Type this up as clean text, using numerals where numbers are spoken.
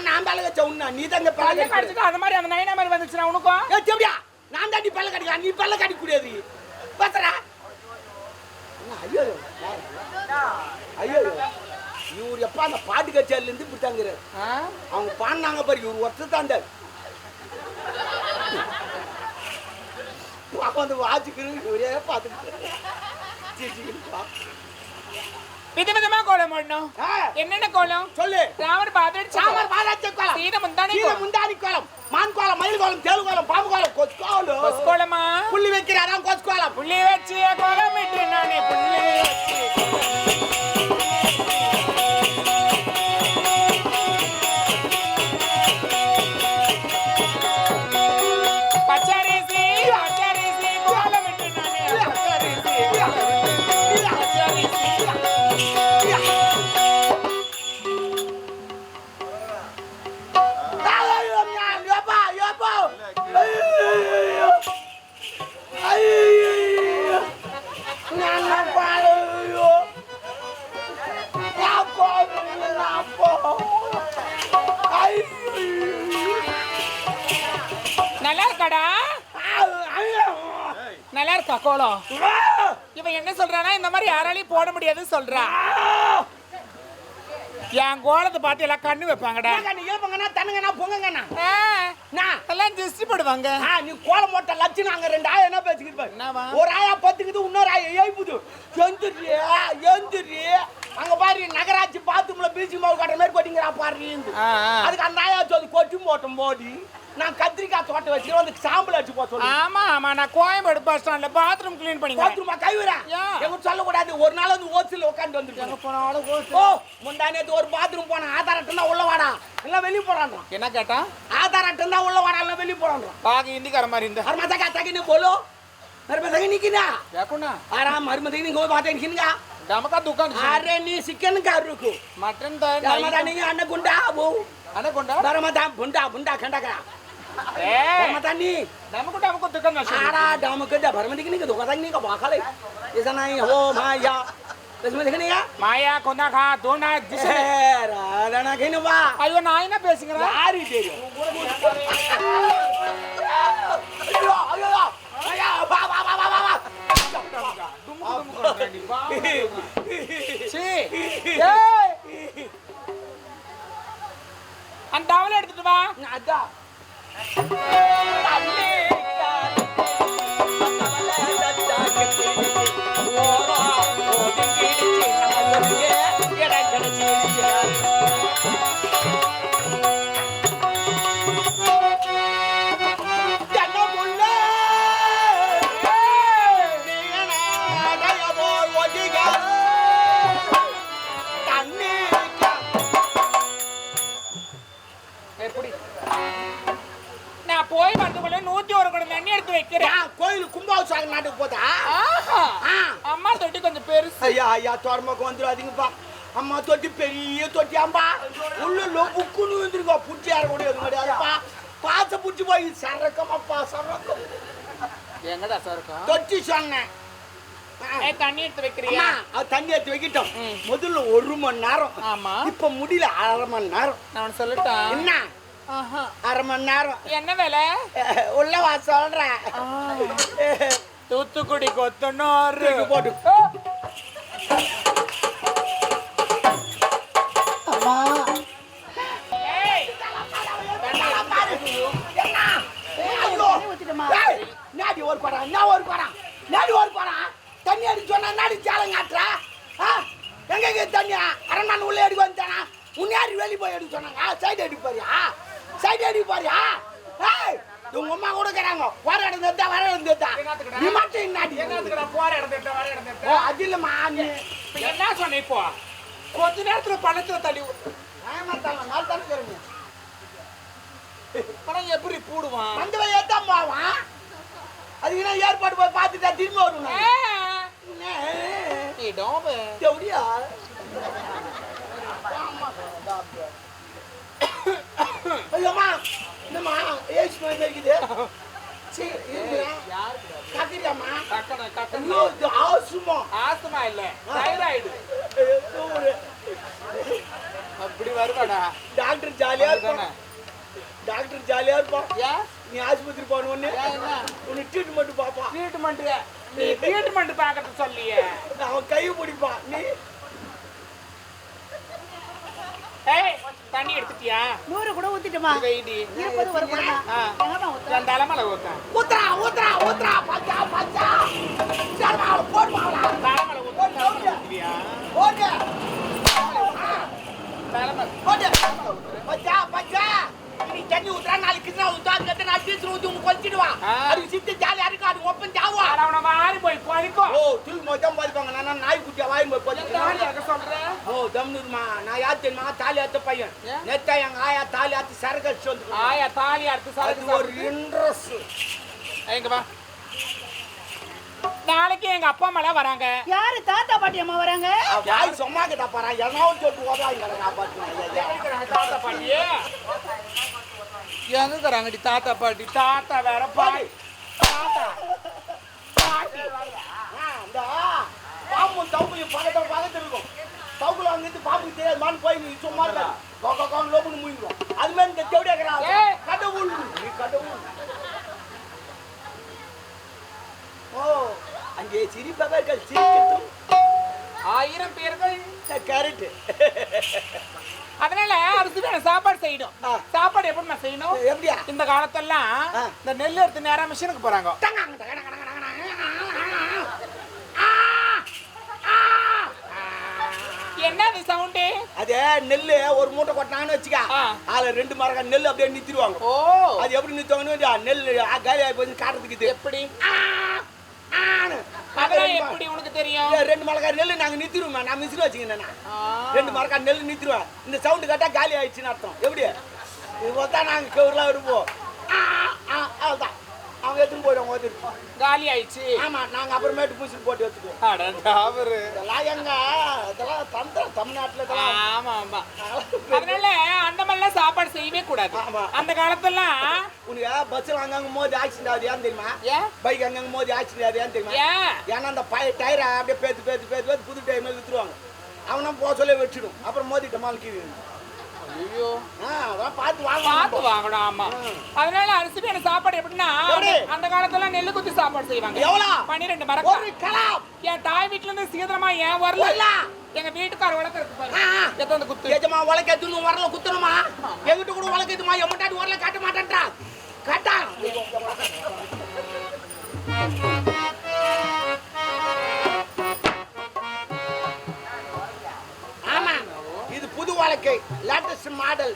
நான் பல்ல கடிச்ச உன்ன நீ தான் பல்ல கடிச்சிட்டு அந்த மாதிரி அந்த நைனா மாதிரி வந்துச்சுனா உனக்கும் எப்படியா நான் தாண்டி பல்ல கடிக்க நீ பல்ல கடிக்க கூடாது பாத்தறா ஐயோ ஐயோ இவர் எப்ப அந்த பாட்டு கச்சேரில இருந்து பிடிச்சாங்க அவங்க பாடினாங்க பாரு இவர் ஒருத்தர் தாண்ட அப்ப அந்த வாட்சுக்கு ஒரே பார்த்துட்டு விதவிதமா கோலம் போடணும் என்னென்ன கோலம் சொல்லு ராமர் பாதர் சாமர் பாதர் கோலம் சீத முந்தானி கோலம் மான் கோலம் மயில் கோலம் தேளு கோலம் பாம்பு கோலம் கொஸ் கோலமா புள்ளி வைக்கிறாராம் கொஸ் கோலம் புள்ளி வச்சு கோலம் இட்டு நானே புள்ளி வச்சு நல்லா இருக்கா கோலம் இவன் என்ன சொல்றானா இந்த மாதிரி யாராலையும் போட முடியாதுன்னு சொல்றா என் கோலத்தை பார்த்து எல்லாம் கண்ணு வைப்பாங்கடா தண்ணுங்கண்ணா பொங்கங்கண்ணா எல்லாம் திருஷ்டி போடுவாங்க நீ கோலம் போட்ட லட்சம் நாங்க 2 ஆயா என்ன பேசிக்கிட்டு ஒரு ஆயா பத்துக்குது இன்னொரு ஆயா எழுப்புது எந்திரி அங்க பாரு நகராட்சி பாத்ரூம்ல பீச்சிங் மாவு கட்டுற மாதிரி கொட்டிங்கிறா பாரு அதுக்கு அந்த ஆயா சொல்லி கொட்டி போட்டோம் போடி நான் கத்திரிக்காய் தோட்டம் வச்சு வந்து சாம்பல் அடிச்சு போக சொல்லுங்க ஆமா ஆமா நான் கோயம்பேடு பஸ் ஸ்டாண்ட்ல பாத்ரூம் க்ளீன் பண்ணி பாத்ரூமா கைவிரா எங்க சொல்ல கூடாது ஒரு நாள் வந்து ஓசில உட்கார்ந்து வந்துட்டேன் எங்க போனாலும் ஓசி ஓ முந்தானேத்து ஒரு பாத்ரூம் போனா ஆதார் அட்டை தான் உள்ள வாடா எல்லாம் வெளிய போறான்டா என்ன கேட்டா ஆதார் அட்டை தான் உள்ள வாடா எல்லாம் வெளிய போறான்டா பாக ஹிந்திக்கார மாதிரி இந்த ஹர்மதா का तक ने बोलो मरमदे नहीं किना क्या कोना आराम मरमदे नहीं गो बातें किनगा दमका दुकान अरे नी चिकन का रुको मटन तो मरमदा नहीं अन्न गुंडा वो अन्न गुंडा मरमदा बुंडा खंडा का मरमदा नी दमको दुकान ना आरा दमको दा भरमदे नहीं का दुकान नहीं का बाखले ऐसा नहीं हो माया इसमें देखने का माया कोना खा दो ना जिसे राधा ना कहने बा अयो ना ही ना पेसिंग रहा यार ही दे अयो बा அந்த டவல் எடுத்துட்டு வா அதான் அம்மா தொட்டி கொஞ்சம் பெருசு ஐயா தோரமாக்கு வந்துடாதீங்கப்பா அம்மா தொட்டி பெரிய தொட்டி அம்பா உள்ள புக்குன்னு வந்துருக்கா புட்டி யார முடியாதுப்பா பாச புடிச்சு போய் சரக்கமாப்பா சரக்கம் எங்கடா சரக்கம் தொட்டி சொன்னேன் தண்ணி எடுத்து வைக்கிறியா தண்ணி எடுத்து வைக்கிட்டோம் முதல்ல 1 மணி நேரம் ஆமா இப்ப முடியல 1/2 மணி நேரம் நான் சொல்லட்டா என்ன 1/2 மணி நேரம் என்ன வேலை உள்ள வா சொல்றேன் தூத்துக்குடி கொத்தனாரு போட்டு அம்மா நாடி ஒரு படம் தண்ணி அடிச்சு சொன்னா நாடி சேலம் காட்டுறா எங்க தண்ணி அரண்மனை உள்ள அடிக்க வந்துட்டானா முன்னாடி வெளியே போய் அடிக்க சொன்னாங்க சைடு அடிக்க பாரியா உங்க அம்மா கூட கேறாங்க போற இடம் தெரிஞ்சா வர இடம் தெரிஞ்சா நீ மட்டும் என்னாடி போற இடம் தெரிஞ்சா வர இடம் தெரிஞ்சா அது இல்லம்மா நீ என்ன சொன்ன இப்போ கொஞ்ச நேரத்துல பழத்துல தள்ளி ஏமாத்தாங்க நாள் தானே கேறீங்க பணம் எப்படி போடுவான் வந்து ஏத்தாம் போவான் அதுக்கு என்ன ஏற்பாடு போய் பார்த்துட்டா திரும்ப வருவான் நீ டோப தேவடியா ஐயோமா என்னம்மா ஏஜ் மாதிரி இருக்குது கத்திரியாமா ஆஸ்துமா இல்ல தைராய்டு அப்படி வருவாடா டாக்டர் ஜாலியா இருப்பான் டாக்டர் ஜாலியா இருப்பான் நீ ஆஸ்பத்திரி போன உடனே உனக்கு ட்ரீட்மெண்ட் பாப்பா ட்ரீட்மெண்ட் பாக்கிறது சொல்லியே அவன் கை பிடிப்பான் நீ தண்ணி எடுத்துட்டியா 100 கூட ஊத்திட்டுமா வெயிடி இருப்பது ஒரு குடம் எங்கப்பா ஊத்துற அந்த தலைமலை ஊத்துறா பச்சா பச்சா சர்மா போடுவாங்களா தலைமலை ஊத்துறியா ஓகே தலைமலை ஓகே பச்சா பச்சா நீ தண்ணி ஊத்துறா நாளைக்கு கிருஷ்ணா ஊத்தாங்க நான் டீச்சர் ஊத்தி உனக்கு கொச்சிடுவா அது சித்து ஜாலியா இருக்கு அது ஒப்பன் ஜாவா அவன மாறி போய் கொதிக்கும் ஓ தூள் மொத்தம் பாதிப்பாங்க நான் நாய் குட்டியா வாய் போய் தாலியாக சொல்றேன் ஓ தம்னுமா நான் யார் தெரியுமா தாலி அத்த பையன் நேத்தா எங்க ஆயா தாலி அத்து சரக்கு சொல்லு ஆயா தாலி அறுத்து சரக்கு ஒரு இன்ட்ரெஸ்ட் எங்க வா நாளைக்கு எங்க அப்பா அம்மா எல்லாம் வராங்க யாரு தாத்தா பாட்டி அம்மா வராங்க வாய் சும்மா கிட்ட பாறா என்னாவும் சொல்லிட்டு ஓடாங்க நான் பாத்துறேன் தாத்தா பாட்டி எங்க இருக்கிறாங்கடி தாத்தா பாட்டி தாத்தா வேற பாட்டி தாத்தா பாட்டி இந்த பாம்பு தவுக்குலையும் பக்கத்துல இருக்கும் தவுக்குல அங்கிருந்து பாம்புக்கு தெரியாது மான் போய் நீ சும்மா இருக்க கோகோன்னு லோபுன்னு மூங்கிடும் அது மாதிரி இந்த தேவடியாக்கிறா கடவுள் நீ கடவுள் ஓ அங்கே சிரிப்பவர்கள் சிரிக்கட்டும் 1000 பேர்கள் கேரட் அதனால அதுக்கு சாப்பாடு செய்யணும் சாப்பாடு எப்படி செய்யணும் எப்படியா இந்த காலத்தெல்லாம் இந்த நெல் எடுத்து நேரா மிஷினுக்கு போறாங்க என்னது சவுண்ட் அதே நெல்லு ஒரு மூட்டை கொட்டினாங்கன்னு வச்சுக்க அதுல 2 மரக்கா நெல் அப்படியே நிறுத்திடுவாங்க ஓ அது எப்படி நிறுத்துவாங்கன்னு நெல் காலி ஆகி போய் காட்டுறதுக்கு எப்படி அதெல்லாம் எப்படி உனக்கு தெரியும் 2 மரக்கா நெல் நாங்க நிறுத்திடுவோம் நான் மிஷின் வச்சுக்கேன் 2 மரக்கா நெல் நிறுத்திடுவேன் இந்த சவுண்டு கேட்டா காலி ஆயிடுச்சுன்னு அர்த்தம் எப்படி இப்போ தான் நாங்க கவுர்லாம் இருப்போம் அவ்வளோதான் அவங்க எடுத்துன்னு போயிடுவோம் காலி ஆயிடுச்சு ஆமா நாங்க அப்புறமேட்டு பூசி போட்டு எடுத்துக்குவோம் இதெல்லாம் எங்க இதெல்லாம் தந்திரம் தமிழ்நாட்டுல ஆமா ஆமா அதனால அந்த மாதிரிலாம் சாப்பாடு செய்யவே கூடாது அந்த காலத்தெல்லாம் உனக்கு பஸ்ல அங்கங்க மோதி ஆக்சிடென்ட் ஆகுது ஏன் தெரியுமா பைக் அங்கங்க மோதி ஆக்சிடென்ட் ஆகுது ஏன் தெரியுமா ஏன்னா அந்த டயரை அப்படியே பேத்து புது டயர் மேல வித்துருவாங்க அவனும் போக சொல்ல வச்சிடும் அப்புறம் மோதிட்ட மால் கீழே ஐயோ பார்த்து வாங்கணும் ஆமா அதனால அரிசி எனக்கு சாப்பாடு எப்படின்னா அந்த காலத்துல நெல்லு குத்தி சாப்பாடு செய்வாங்க எவ்வளவு 12 மரக்கா என் தாய் வீட்டுல இருந்து சீக்கிரமா ஏன் வரல எங்க வீட்டுக்கார உலக்கிறது பாரு எத்தனை குத்து ஏஜமா உலக்கத்துன்னு வரல குத்துறமா எங்கிட்ட கூட உலக்கத்துமா எம்மட்டாடி வரல காட்ட மாட்டேன்றா காட்டா ஆமா இது புது வாழ்க்கை லேட்டஸ்ட் மாடல்